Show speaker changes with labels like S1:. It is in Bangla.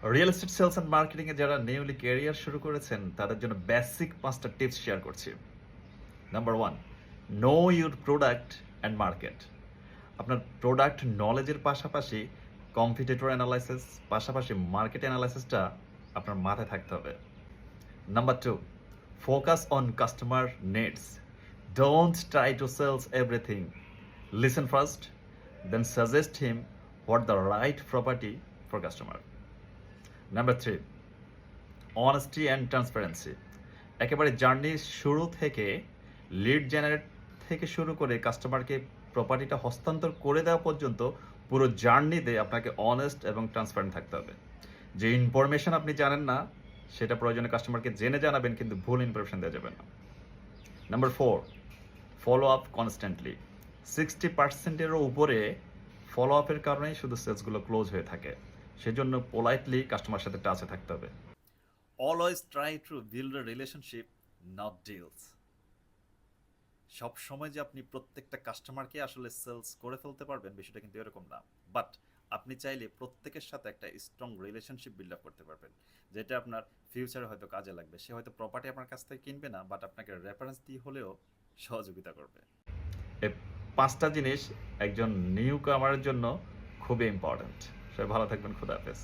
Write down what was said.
S1: Real estate sales and marketing এ যারা নিউলি ক্যারিয়ার শুরু করেছেন তাদের জন্য বেসিক 5টা টিপস শেয়ার করছি। Number 1, know your product and market. আপনার প্রোডাক্ট নলেজের পাশাপাশি কম্পিটিটর অ্যানালাইসিস, পাশাপাশি মার্কেট অ্যানালাইসিসটা আপনার মাথায় থাকতে হবে। Number 2, focus on customer needs. Don't try to sales everything. Listen first, then suggest him what the right property for customer. Number 3, honesty and transparency. একেবারে জার্নির শুরু থেকে লিড জেনারেট থেকে শুরু করে কাস্টমারকে প্রপার্টিটা হস্তান্তর করে দেওয়া পর্যন্ত পুরো জার্নিতে আপনাকে অনেস্ট এবং ট্রান্সপারেন্ট থাকতে হবে। যে ইনফরমেশন আপনি জানেন না সেটা প্রয়োজনে কাস্টমারকে জেনে জানাবেন, কিন্তু ভুল ইনফরমেশন দেওয়া যাবে না। Number 4, follow up constantly. 60%-এরও উপরে ফলো আপের কারণেই শুধু সেলসগুলো ক্লোজ হয়ে থাকে। সেজন্য পোলাইটলি কাস্টমার সাথে টাচে থাকতে হবে। Always try to build a relationship, not deals. সব সময় যে আপনি প্রত্যেকটা কাস্টমারকে আসলে সেলস করে ফেলতে পারবেন বিষয়টা কিন্তু এরকম না। বাট আপনি চাইলে প্রত্যেকের সাথে একটা স্ট্রং রিলেশনশিপ বিল্ড আপ করতে পারবেন, যেটা আপনার ফিউচারে হয়তো কাজে লাগবে। সে হয়তো প্রপার্টি আপনার কাছ থেকে কিনবে না, বাট আপনাকে রেফারেন্স দিয়ে হলেও সহযোগিতা করবে। এই 5টা জিনিস একজন নিউ কামারের জন্য খুবই ইম্পর্ট্যান্ট। সবাই ভালো থাকবেন। খুদা হাফেজ।